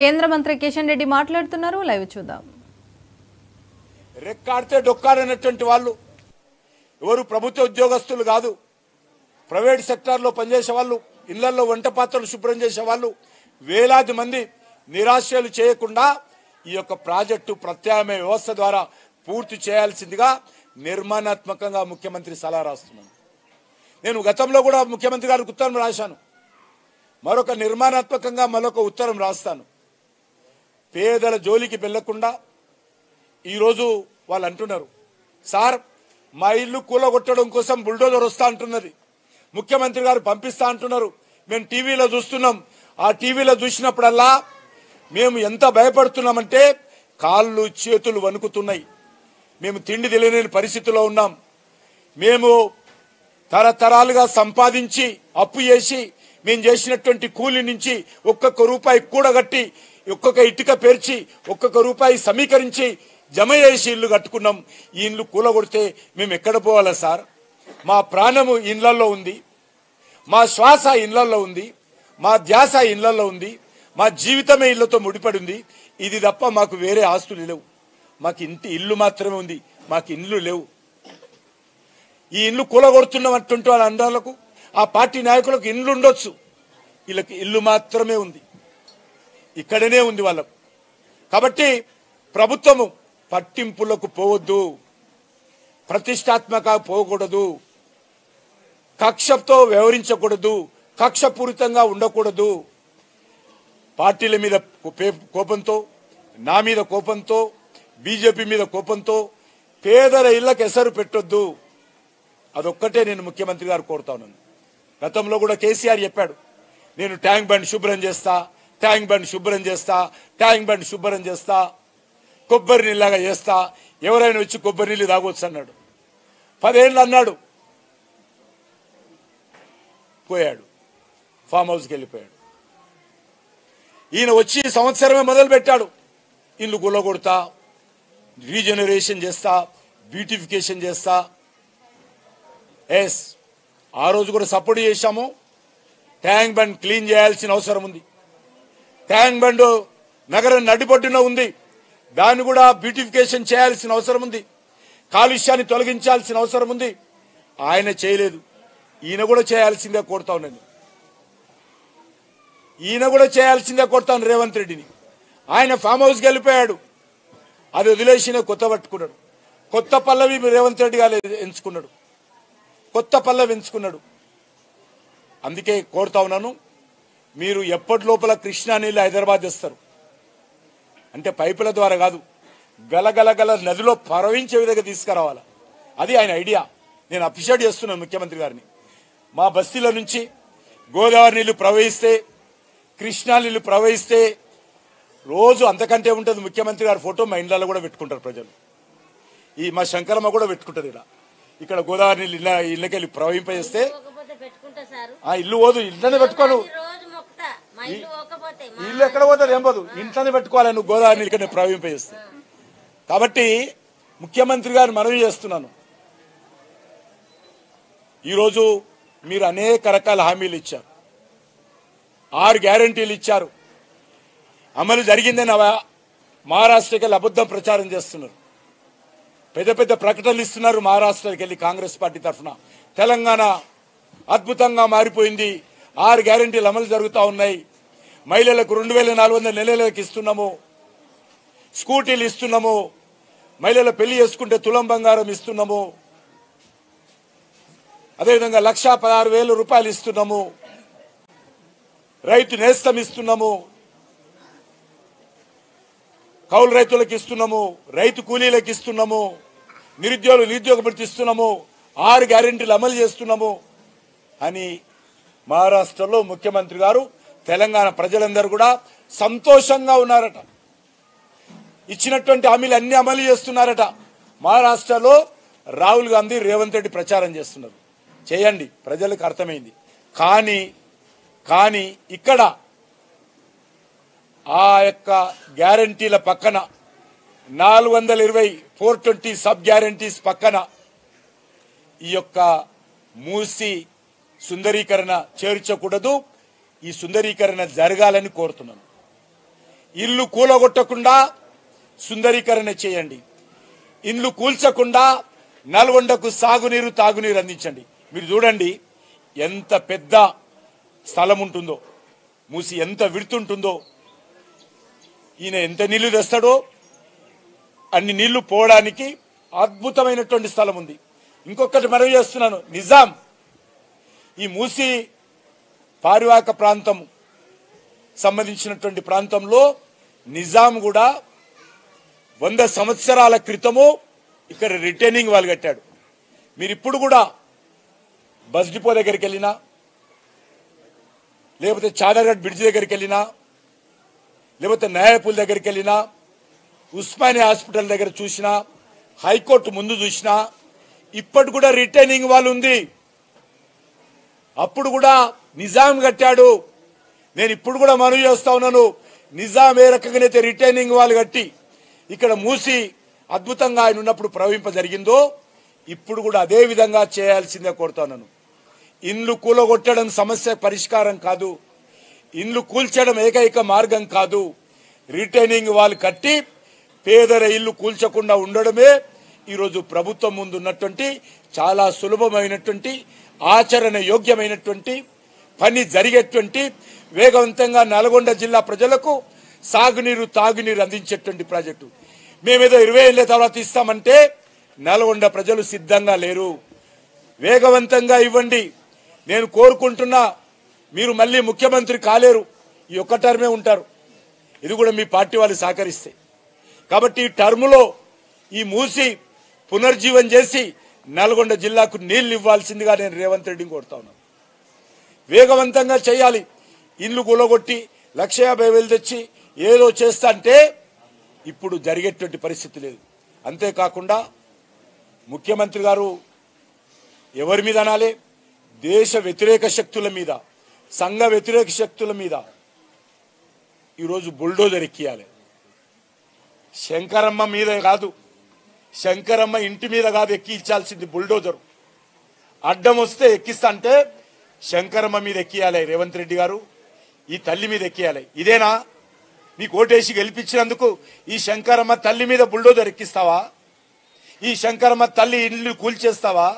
కేంద్ర మంత్రి కిషన్ రెడ్డి మాట్లాడుతున్నారు. లైవ్ చూద్దాం. రెక్కాడితే డొక్కాడనటువంటి వాళ్ళు ఎవరు ప్రభుత్వ ఉద్యోగస్తులు కాదు, ప్రైవేట్ సెక్టార్లో పనిచేసే వాళ్ళు, ఇళ్లలో వంట పాత్రలు శుభ్రం చేసే వాళ్ళు వేలాది మంది నిరాశలు చేయకుండా ఈ యొక్క ప్రాజెక్టు ప్రత్యామ్నాయ వ్యవస్థ ద్వారా పూర్తి చేయాల్సిందిగా నిర్మాణాత్మకంగా ముఖ్యమంత్రి సలహా రాస్తున్నాను. నేను గతంలో కూడా ముఖ్యమంత్రి గారికి ఉత్తరం రాశాను, మరొక నిర్మాణాత్మకంగా మరొక ఉత్తరం రాస్తాను. పేదల జోలికి వెళ్లకుండా ఈరోజు వాళ్ళు అంటున్నారు, సార్ మా ఇల్లు కూలగొట్టడం కోసం బుల్డోజర్ వస్తా అంటున్నది, ముఖ్యమంత్రి గారు పంపిస్తా అంటున్నారు. మేము టీవీలో చూస్తున్నాం. ఆ టీవీలో చూసినప్పుడల్లా మేము ఎంత భయపడుతున్నామంటే కాళ్ళు చేతులు వణుకుతున్నాయి. మేము తిండి తెలియని పరిస్థితిలో ఉన్నాం. మేము తరతరాలుగా సంపాదించి అప్పు చేసి మేము చేసినటువంటి కూలి నుంచి ఒక్కొక్క రూపాయి కూడగట్టి ఒక్కొక్క ఇటుక పేర్చి ఒక్కొక్క రూపాయి సమీకరించి జమ చేసి ఇల్లు కట్టుకున్నాం. ఈ ఇల్లు కూలగొడితే మేము ఎక్కడ పోవాలా సార్? మా ప్రాణము ఇళ్లలో ఉంది, మా శ్వాస ఇళ్లలో ఉంది, మా ధ్యాస ఇళ్లలో ఉంది, మా జీవితమే ఇళ్లతో ముడిపడి ఉంది. ఇది తప్ప మాకు వేరే ఆస్తులు లేవు. మాకు ఇల్లు మాత్రమే ఉంది, మాకు ఇండ్లు లేవు. ఈ ఇల్లు కూలగొడుతున్నటువంటి వాళ్ళ అందాలకు ఆ పార్టీ నాయకులకు ఇండ్లు ఉండొచ్చు, వీళ్ళకి ఇల్లు మాత్రమే ఉంది, ఇక్కడనే ఉంది వాళ్ళకు. కాబట్టి ప్రభుత్వము పట్టింపులకు పోవద్దు, ప్రతిష్టాత్మక పోకూడదు, కక్షతో వ్యవహరించకూడదు, కక్షపూరితంగా ఉండకూడదు. పార్టీల మీద కోపంతో, నా మీద కోపంతో, బీజేపీ మీద కోపంతో పేదల ఇళ్లకు ఎసరు పెట్టొద్దు. అదొక్కటే నేను ముఖ్యమంత్రి గారు కోరుతా ఉన్నాను. గతంలో కూడా కేసీఆర్ చెప్పాడు, నేను ట్యాంక్ బండ్ శుభ్రం చేస్తా, ట్యాంక్ బండ్ శుభ్రం చేస్తా, ట్యాంక్ బండ్ శుభ్రం చేస్తా, కొబ్బరి నీళ్ళగా చేస్తా, ఎవరైనా వచ్చి కొబ్బరి నీళ్ళు తాగొచ్చు అన్నాడు. 10 ఏళ్ళు అన్నాడు, పోయాడు, ఫామ్ హౌస్కి వెళ్ళిపోయాడు. ఈయన వచ్చి సంవత్సరమే మొదలు పెట్టాడు, ఇల్లు గుల్లగొడతా, రీజనరేషన్ చేస్తా, బ్యూటిఫికేషన్ చేస్తా. ఎస్, ఆ రోజు కూడా సపోర్ట్ చేశాము. ట్యాంక్ బండ్ క్లీన్ చేయాల్సిన అవసరం ఉంది. ట్యాంక్ బండ్ నగరం నడిబొడ్డున ఉంది, దాన్ని కూడా బ్యూటిఫికేషన్ చేయాల్సిన అవసరం ఉంది. కాలుష్యాన్ని తొలగించాల్సిన అవసరం ఉంది. ఆయన చేయలేదు, ఈయన కూడా చేయాల్సిందే కోరుతా ఉన్నాను. ఈయన కూడా చేయాల్సిందే కోరుతాను రేవంత్ రెడ్డిని. ఆయన ఫామ్ హౌస్కి వెళ్ళిపోయాడు, అది వదిలేసిన కొత్త పట్టుకున్నాడు. కొత్త పల్లవి రేవంత్ రెడ్డి గారు ఎంచుకున్నాడు, కొత్త పల్లవి ఎంచుకున్నాడు. అందుకే కోరుతా ఉన్నాను, మీరు ఎప్పటి లోపల కృష్ణా నీళ్ళు హైదరాబాద్ తెస్తారు అంటే పైపుల ద్వారా కాదు, గలగలగల నదిలో ప్రవహించే విధంగా తీసుకురావాలి. అది ఆయన ఐడియా. నేను అప్రిషియేట్ చేస్తున్నాను ముఖ్యమంత్రి గారిని. మా బస్తీల నుంచి గోదావరి నీళ్లు ప్రవహిస్తే, కృష్ణా నీళ్లు ప్రవహిస్తే రోజు అంతకంటే ఉంటుంది. ముఖ్యమంత్రి గారి ఫోటో మా ఇండ్లలో కూడా పెట్టుకుంటారు ప్రజలు. ఈ మా శంకరమ్మ కూడా పెట్టుకుంటారు. ఇక్కడ గోదావరి నీళ్ళు ఇళ్ళకెళ్ళి ప్రవహింపజేస్తే ఆ ఇల్లు పోదు, ఇంట్లోనే పెట్టుకోను. ఇల్లు ఎక్కడ పోతుంది, ఏం పోదు, ఇంట్లోనే పెట్టుకోవాలి నువ్వు గోదావరి నీళ్ళు ఇక్కడ ప్రవహింపజేస్తే. కాబట్టి ముఖ్యమంత్రి గారు మనవి చేస్తున్నాను, ఈరోజు మీరు అనేక రకాల హామీలు ఇచ్చారు, 6 గ్యారంటీలు ఇచ్చారు, అమలు జరిగిందని మహారాష్ట్రకి వెళ్ళి అబద్ధం ప్రచారం చేస్తున్నారు. పెద్ద పెద్ద ప్రకటనలు ఇస్తున్నారు మహారాష్ట్రకి వెళ్ళి కాంగ్రెస్ పార్టీ తరఫున. తెలంగాణ అద్భుతంగా మారిపోయింది, 6 గ్యారంటీలు అమలు జరుగుతూ ఉన్నాయి. మహిళలకు 2400 నెలలకు ఇస్తున్నాము, స్కూటీలు ఇస్తున్నాము, మహిళలు పెళ్లి చేసుకుంటే తులం బంగారం ఇస్తున్నాము, అదేవిధంగా 1,16,000 రూపాయలు ఇస్తున్నాము, రైతు నేస్తం ఇస్తున్నాము, కౌలు రైతులకు ఇస్తున్నాము, రైతు కూలీలకు ఇస్తున్నాము, నిరుద్యోగ భృతి ఇస్తున్నాము, 6 గ్యారెంటీలు అమలు చేస్తున్నాము అని మహారాష్ట్రలో ముఖ్యమంత్రి గారు, తెలంగాణ ప్రజలందరూ కూడా సంతోషంగా ఉన్నారట. ఇచ్చినటువంటి హామీలు అన్ని అమలు చేస్తున్నారట. మహారాష్ట్రలో రాహుల్ గాంధీ, రేవంత్ రెడ్డి ప్రచారం చేస్తున్నారు. చేయండి, ప్రజలకు అర్థమైంది. కానీ ఇక్కడ ఆ యొక్క గ్యారంటీల పక్కన 420 420 సబ్ గ్యారంటీస్ పక్కన ఈ యొక్క మూసి సుందరీకరణ చేర్చకూడదు. ఈ సుందరీకరణ జరగాలని కోరుతున్నాను. ఇల్లు కూలగొట్టకుండా సుందరీకరణ చేయండి. ఇల్లు కూల్చకుండా నల్గొండకు సాగునీరు తాగునీరు అందించండి. మీరు చూడండి ఎంత పెద్ద స్థలం ఉంటుందో, మూసి ఎంత విడుతుంటుందో. ఈయన ఎంత నీళ్లు తెస్తాడో అన్ని నీళ్లు పోవడానికి అద్భుతమైనటువంటి స్థలం ఉంది. ఇంకొకటి మనవి చేస్తున్నాను, నిజాం ఈ మూసి పారివాహక ప్రాంతం సంబంధించినటువంటి ప్రాంతంలో నిజాం కూడా 100 సంవత్సరాల క్రితము ఇక్కడ రిటైనింగ్ వాల్ కట్టాడు. మీరు ఇప్పుడు కూడా బస్ డిపో దగ్గరికి వెళ్ళినా, లేకపోతే చాదర్ఘట్ బ్రిడ్జ్ దగ్గరికి వెళ్ళినా, లేకపోతే నాయపూల్ దగ్గరికి వెళ్ళినా, ఉస్మానియా హాస్పిటల్ దగ్గర చూసినా, హైకోర్టు ముందు చూసినా ఇప్పటి కూడా రిటైనింగ్ వాల్ ఉంది. అప్పుడు కూడా నిజాం కట్టాడు. నేను ఇప్పుడు కూడా మనవి చేస్తా ఉన్నాను, నిజాం ఏ రకంగానైతే రిటైనింగ్ వాల్ కట్టి ఇక్కడ మూసి అద్భుతంగా ఆయన ఉన్నప్పుడు ప్రవహింప జరిగిందో ఇప్పుడు కూడా అదే విధంగా చేయాల్సిందే కోరుతున్నాను. ఇండ్లు కూలగొట్టడం సమస్య పరిష్కారం కాదు, ఇండ్లు కూల్చడం ఏకైక మార్గం కాదు. రిటైనింగ్ వాల్ కట్టి పేదల ఇల్లు కూల్చకుండా ఉండడమే ఈరోజు ప్రభుత్వం ముందు ఉన్నటువంటి చాలా సులభమైనటువంటి ఆచరణ యోగ్యమైనటువంటి పని జరిగేటువంటి వేగవంతంగా నల్గొండ జిల్లా ప్రజలకు సాగునీరు తాగునీరు అందించేటువంటి ప్రాజెక్టు. మేమేదో 20 ఏళ్ల తర్వాత ఇస్తామంటే నల్గొండ ప్రజలు సిద్ధంగా లేరు. వేగవంతంగా ఇవ్వండి. నేను కోరుకుంటున్నా, మీరు మళ్ళీ ముఖ్యమంత్రి కాలేరు, ఈ ఒక్క టర్మే ఉంటారు. ఇది కూడా మీ పార్టీ వాళ్ళు సహకరిస్తే. కాబట్టి ఈ టర్ములో ఈ మూసి పునర్జీవం చేసి నల్గొండ జిల్లాకు నీళ్లు ఇవ్వాల్సిందిగా నేను రేవంత్ రెడ్డిని కోరుతా ఉన్నాను. వేగవంతంగా చేయాలి. ఇల్లు కూలగొట్టి 1,50,000 తెచ్చి ఏదో చేస్తా అంటే ఇప్పుడు జరిగేటువంటి పరిస్థితి లేదు. అంతేకాకుండా ముఖ్యమంత్రి గారు ఎవరి మీద అనాలి, దేశ వ్యతిరేక శక్తుల మీద, సంఘ వ్యతిరేక శక్తుల మీద ఈరోజు బుల్డోజర్ ఎక్కియాలి. శంకరమ్మ మీద కాదు, శంకరమ్మ ఇంటి మీద కాదు ఎక్కించాల్సింది బుల్డోజరు. అడ్డం వస్తే ఎక్కిస్తా అంటే శంకరమ్మ మీద ఎక్కియాలి రేవంత్ రెడ్డి గారు, ఈ తల్లి మీద ఎక్కియాలి. ఇదేనా నీకు ఓటేసి గెలిపించినందుకు ఈ శంకరమ్మ తల్లి మీద బుల్డోజర్ ఎక్కిస్తావా? ఈ శంకరమ్మ తల్లి ఇల్లు కూల్చేస్తావా?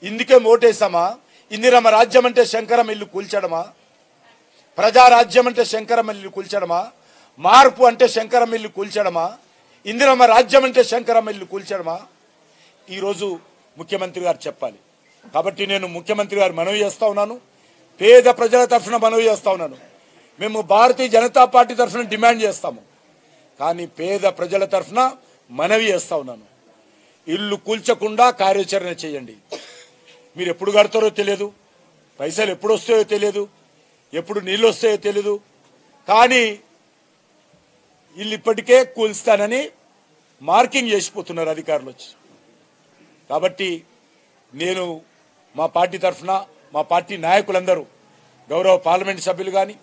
ఇందుకే ఓటేస్తామా? ఇందిరమ్మ రాజ్యం అంటే శంకరమ్మ ఇల్లు కూల్చడమా? ప్రజారాజ్యం అంటే శంకరమ్మ ఇల్లు కూల్చడమా? మార్పు అంటే శంకరమ్మ ఇల్లు కూల్చడమా? ఇందిరమ్మ రాజ్యం అంటే శంకరమ్మ ఇల్లు కూల్చడమా? ఈరోజు ముఖ్యమంత్రి గారు చెప్పాలి. కాబట్టి నేను ముఖ్యమంత్రి గారు మనవి చేస్తా ఉన్నాను, పేద ప్రజల తరఫున మనవి చేస్తా ఉన్నాను. మేము భారతీయ జనతా పార్టీ తరఫున డిమాండ్ చేస్తాము, కానీ పేద ప్రజల తరఫున మనవి చేస్తా ఉన్నాను. ఇల్లు కూల్చకుండా కార్యాచరణ చేయండి. మీరు ఎప్పుడు కడతారో తెలియదు, పైసలు ఎప్పుడు వస్తాయో తెలియదు, ఎప్పుడు నీళ్ళు వస్తాయో తెలియదు, కానీ ఇల్లు ఇప్పటికే కూల్స్తానని మార్కింగ్ చేసిపోతున్నారు అధికారులు వచ్చి. కాబట్టి నేను మా పార్టీ తరఫున మా పార్టీ నాయకులందరూ, గౌరవ పార్లమెంట్ సభ్యులు కానీ,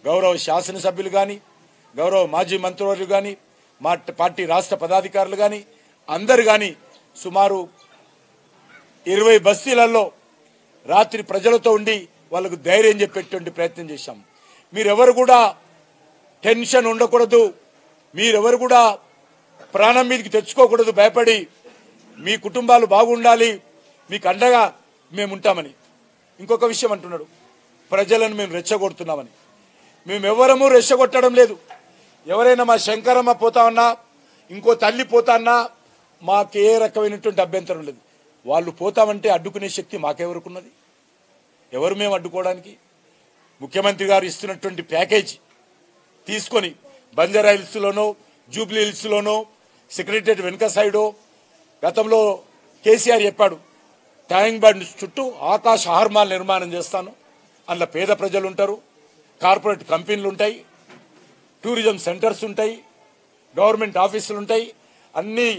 గౌరవ శాసనసభ్యులు కానీ, గౌరవ మాజీ మంత్రివర్యులు కానీ, మా పార్టీ రాష్ట్ర పదాధికారులు కానీ అందరు కానీ సుమారు 20 బస్తీలలో రాత్రి ప్రజలతో ఉండి వాళ్ళకు ధైర్యం చెప్పేటువంటి ప్రయత్నం చేశాం. మీరెవరు కూడా టెన్షన్ ఉండకూడదు, మీరెవరు కూడా ప్రాణం మీదకి తెచ్చుకోకూడదు భయపడి. మీ కుటుంబాలు బాగుండాలి, మీకు అండగా మేము ఉంటామని. ఇంకొక విషయం అంటున్నాడు, ప్రజలను మేము రెచ్చగొడుతున్నామని. మేమెవరము రెచ్చగొట్టడం లేదు. ఎవరైనా మా శంకరమ్మ పోతామన్నా, ఇంకో తల్లి పోతాన్నా మాకే రకమైనటువంటి అభ్యంతరం లేదు. వాళ్ళు పోతామంటే అడ్డుకునే శక్తి మాకెవరుకున్నది? ఎవరు మేము అడ్డుకోవడానికి? ముఖ్యమంత్రి గారు ఇస్తున్నటువంటి ప్యాకేజీ తీసుకొని బంజారా హిల్స్లోనో, జూబ్లీ హిల్స్లోనో, సెక్రటరియట్ వెనుక సైడో, గతంలో కేసీఆర్ చెప్పాడు ట్యాంక్ బండ్ చుట్టూ ఆకాశ హార్మాల్ నిర్మాణం చేస్తాను, అందులో పేద ప్రజలు ఉంటారు, కార్పొరేట్ కంపెనీలు ఉంటాయి, టూరిజం సెంటర్స్ ఉంటాయి, గవర్నమెంట్ ఆఫీసులు ఉంటాయి, అన్ని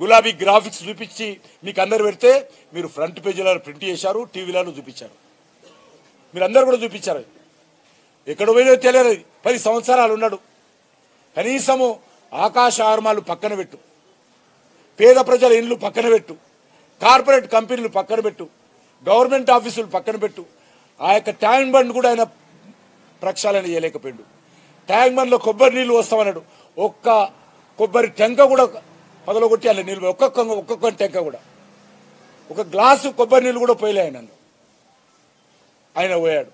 గులాబీ గ్రాఫిక్స్ చూపించి మీకు అందరు పెడితే మీరు ఫ్రంట్ పేజీలలో ప్రింట్ చేశారు, టీవీలలో చూపించారు, మీరందరూ కూడా చూపించారు. ఎక్కడ పోయినా తెలియదు. 10 సంవత్సరాలు ఉన్నాడు. కనీసము ఆకాశ హార్మాలు పక్కన పెట్టు, పేద ప్రజల ఇండ్లు పక్కన పెట్టు, కార్పొరేట్ కంపెనీలు పక్కన పెట్టు, గవర్నమెంట్ ఆఫీసులు పక్కన పెట్టు. ఆ యొక్క ట్యాంక్ బండ్ కూడా ఆయన ప్రక్షాళన చేయలేకపోయాడు. ట్యాంక్ బండ్లో కొబ్బరి నీళ్లు వస్తామన్నాడు. ఒక్క కొబ్బరి టెంక కూడా పగలగొట్టి అలా నీళ్ళు ఒక్కొక్క టెంక కూడా ఒక గ్లాసు కొబ్బరి నీళ్ళు కూడా పోయలే ఆయన పోయాడు.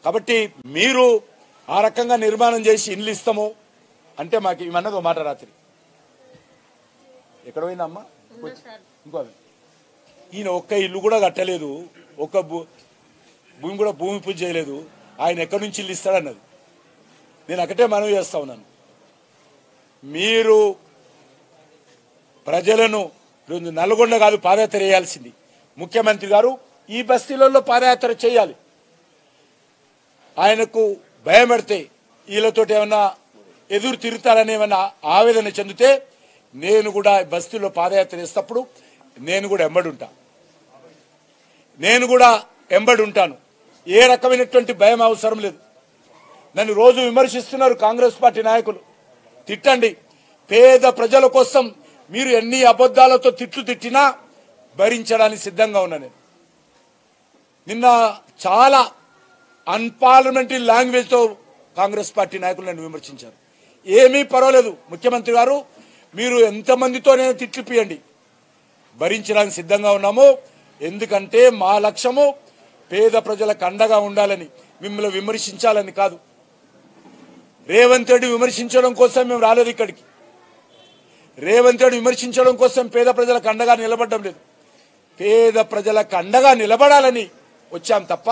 కాబట్టి మీరు ఆ రకంగా నిర్మాణం చేసి ఇల్లు ఇస్తాము అంటే మాకు ఇవన్నది మాట రాత్రి ఎక్కడ పోయిందమ్మా ఇంకో ఈయన ఒక్క ఇల్లు కూడా కట్టలేదు, ఒక్క భూమి కూడా భూమి పూజ చేయలేదు. ఆయన ఎక్కడి నుంచి ఇల్లు ఇస్తాడన్నది. నేను ఒకటే మనవి చేస్తా ఉన్నాను, మీరు ప్రజలను నల్గొండ కాదు పాదయాత్ర చేయాల్సింది. ముఖ్యమంత్రి గారు ఈ బస్తీలలో పాదయాత్ర చేయాలి. ఆయనకు భయం పడితే వీళ్ళతో ఏమన్నా ఎదురు తిరుగుతారని ఏమన్నా ఆవేదన చెందితే నేను కూడా బస్తీలో పాదయాత్ర చేసేటప్పుడు నేను కూడా ఎంబడి ఉంటాను. ఏ రకమైనటువంటి భయం అవసరం లేదు. నన్ను రోజు విమర్శిస్తున్నారు కాంగ్రెస్ పార్టీ నాయకులు, తిట్టండి. పేద ప్రజల కోసం మీరు ఎన్ని అబద్ధాలతో తిట్టినా భరించడానికి సిద్ధంగా ఉన్నా. నేను నిన్న చాలా అన్పార్లమెంటరీ లాంగ్వేజ్ తో కాంగ్రెస్ పార్టీ నాయకులు నన్ను విమర్శించారు. ఏమీ పర్వాలేదు ముఖ్యమంత్రి గారు, మీరు ఎంతమందితో నేను తిట్లిపియండి, భరించడానికి సిద్ధంగా ఉన్నాము. ఎందుకంటే మా లక్ష్యము పేద ప్రజలకు అండగా ఉండాలని, మిమ్మల్ని విమర్శించాలని కాదు. రేవంత్ రెడ్డి విమర్శించడం కోసం మేము రాలేదు ఇక్కడికి. రేవంత్ రెడ్డి విమర్శించడం కోసం పేద ప్రజలకు అండగా నిలబడడం లేదు. పేద ప్రజలకు అండగా నిలబడాలని వచ్చాం తప్ప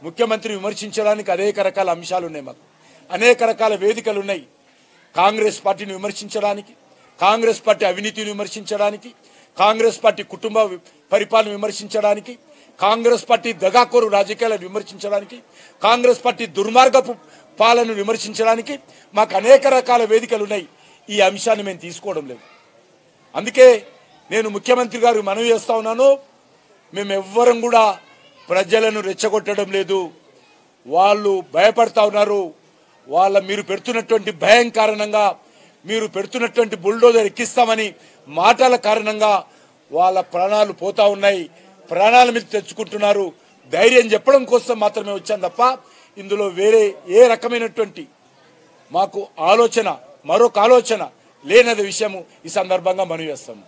ముఖ్యమంత్రి విమర్శించడానికి అనేక రకాల అంశాలు ఉన్నాయి. మాకు అనేక రకాల వేదికలు ఉన్నాయి. కాంగ్రెస్ పార్టీని విమర్శించడానికి, కాంగ్రెస్ పార్టీ అవినీతిని విమర్శించడానికి, కాంగ్రెస్ పార్టీ కుటుంబ పరిపాలన విమర్శించడానికి, కాంగ్రెస్ పార్టీ దగాకోరు రాజకీయాలను విమర్శించడానికి, కాంగ్రెస్ పార్టీ దుర్మార్గపు పాలనను విమర్శించడానికి మాకు అనేక రకాల వేదికలు ఉన్నాయి. ఈ అంశాన్ని మేము తీసుకోవడం లేదు. అందుకే నేను ముఖ్యమంత్రి గారు మనవి చేస్తా ఉన్నాను, మేమెవ్వరం కూడా ప్రజలను రెచ్చగొట్టడం లేదు. వాళ్ళు భయపడతా ఉన్నారు. మీరు పెడుతున్నటువంటి భయం కారణంగా, మీరు పెడుతున్నటువంటి బుల్డోజర్ ఎక్కిస్తామని మాటల కారణంగా వాళ్ళ ప్రాణాలు పోతా ఉన్నాయి. ప్రాణాల మీద తెచ్చుకుంటున్నారు. ధైర్యం చెప్పడం కోసం మాత్రమే వచ్చాను తప్ప ఇందులో వేరే ఏ రకమైనటువంటి మాకు ఆలోచన, మరొక ఆలోచన లేనది విషయము ఈ సందర్భంగా మనవి చేస్తాము.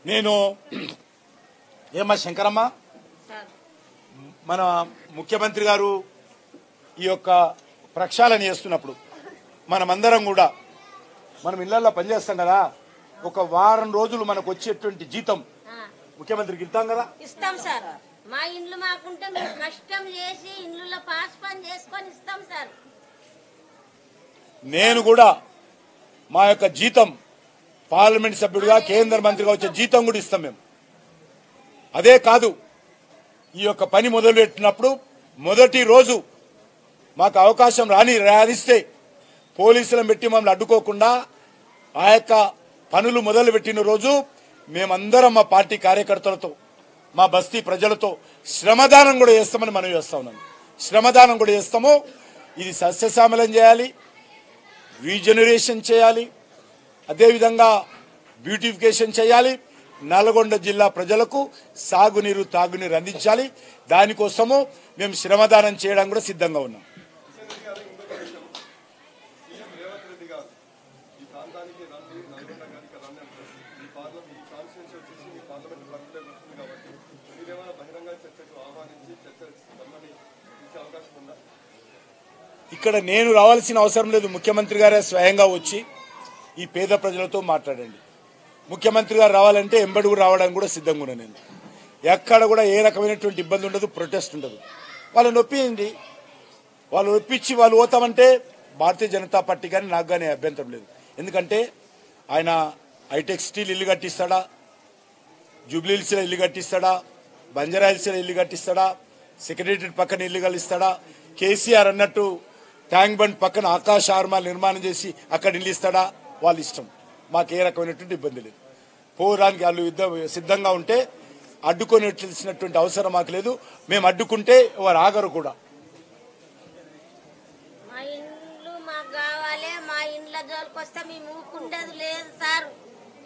నేను ఏమ్మా శంకరమ్మ, మన ముఖ్యమంత్రి గారు ఈ యొక్క ప్రక్షాళన చేస్తున్నప్పుడు మనమందరం కూడా మనం ఇళ్లలో పనిచేస్తాం కదా, ఒక వారం రోజులు మనకు వచ్చేటువంటి జీతం ముఖ్యమంత్రికి ఇస్తాం కదా. ఇస్తాం సార్. మా ఇండ్లు మాకుంటే మేము కష్టం చేసి ఇండ్లలో పాస్ పని చేసుకొని ఇస్తాం సార్. నేను కూడా మా యొక్క జీతం పార్లమెంట్ సభ్యుడిగా, కేంద్ర మంత్రిగా వచ్చే జీతం కూడా ఇస్తాం మేము. అదే కాదు, ఈ యొక్క పని మొదలుపెట్టినప్పుడు మొదటి రోజు మాకు అవకాశం రాణిస్తే పోలీసులను పెట్టి మమ్మల్ని అడ్డుకోకుండా ఆ యొక్క పనులు మొదలు పెట్టిన రోజు మేమందరం మా పార్టీ కార్యకర్తలతో, మా బస్తీ ప్రజలతో శ్రమదానం కూడా చేస్తామని మనం చేస్తా ఉన్నాం. శ్రమదానం కూడా చేస్తాము. ఇది సస్యశ్యామలం చేయాలి, రీజనరేషన్ చేయాలి, అదేవిధంగా బ్యూటిఫికేషన్ చేయాలి. నల్గొండ జిల్లా ప్రజలకు సాగునీరు, తాగునీరు అందించాలి. దానికోసము మేము శ్రమదానం చేయడానికి కూడా సిద్ధంగా ఉన్నాం. ఇక్కడ నేను రావాల్సిన అవసరం లేదు. ముఖ్యమంత్రి గారే స్వయంగా వచ్చి ఈ పేద ప్రజలతో మాట్లాడండి. ముఖ్యమంత్రి గారు రావాలంటే ఎంబడుగు రావడానికి కూడా సిద్ధంగా ఉన్నాను నేను. ఎక్కడ కూడా ఏ రకమైనటువంటి ఇబ్బంది ఉండదు, ప్రొటెస్ట్ ఉండదు. వాళ్ళని ఒప్పించండి. వాళ్ళు ఒప్పించి వాళ్ళు పోతామంటే భారతీయ జనతా పార్టీ కానీ నాకు కానీ అభ్యంతరం లేదు. ఎందుకంటే ఆయన హైటెక్ స్టీల్ ఇల్లు కట్టిస్తాడా, జూబ్లీహిల్స్లో ఇల్లు కట్టిస్తాడా, బంజారాహిల్స్లో ఇల్లు కట్టిస్తాడా, సెక్రటరియట్ పక్కన ఇల్లు కలిస్తాడా, కేసీఆర్ అన్నట్టు ట్యాంక్ బండ్ పక్కన ఆకాశ ఆర్మాలు నిర్మాణం చేసి అక్కడ ఇల్లు ఇస్తాడా, వాళ్ళ ఇష్టం. మాకు ఏ రకమైనటువంటి ఇబ్బంది లేదు. పోరానికి వాళ్ళు సిద్ధంగా ఉంటే అడ్డుకొనేటువంటి అవసరం మాకు లేదు. మేము అడ్డుకుంటే వారు ఆగరు కూడా. మా ఇండ్లు మాకు కావాలి, మా ఇండ్ల జోలికి వస్తే మేము ఊకుండేది లేదు సార్.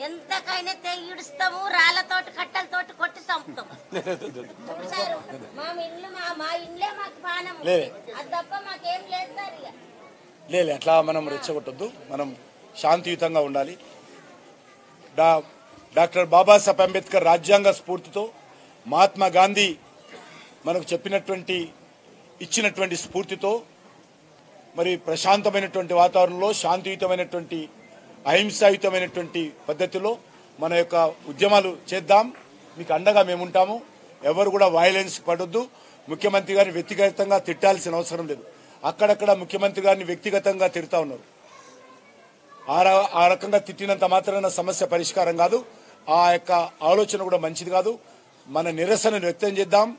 ఎంతకైనా తెగిడుస్తాము, రాళ్లతోటి కట్టెలతోటి కొట్టి చంపుతాం. చూడు సార్, మా ఇండ్లే మాకు పానం, అది తప్ప మాకేం లేదు సార్. ఇక లేదు, అట్లా మనం రెచ్చగొట్టద్దు, మనం శాంతియుతంగా ఉండాలి. డాక్టర్ బాబాసాహెబ్ అంబేద్కర్ రాజ్యాంగ స్ఫూర్తితో మహాత్మా గాంధీ మనకు ఇచ్చినటువంటి స్ఫూర్తితో మరి ప్రశాంతమైనటువంటి వాతావరణంలో శాంతియుతమైనటువంటి అహింసాయుతమైనటువంటి పద్ధతిలో మన యొక్క ఉద్యమాలు చేద్దాం. మీకు అండగా మేముంటాము. ఎవరు కూడా వైలెన్స్ పడొద్దు. ముఖ్యమంత్రి గారిని వ్యక్తిగతంగా తిట్టాల్సిన అవసరం లేదు. అక్కడక్కడ ముఖ్యమంత్రి గారిని వ్యక్తిగతంగా తిడతా ఉన్నారు. ఆ రకంగా తిట్టినంత మాత్రాన సమస్య పరిష్కారం కాదు. ఆ యొక్క ఆలోచన కూడా మంచిది కాదు. మన నిరసనను వ్యక్తం చేద్దాం.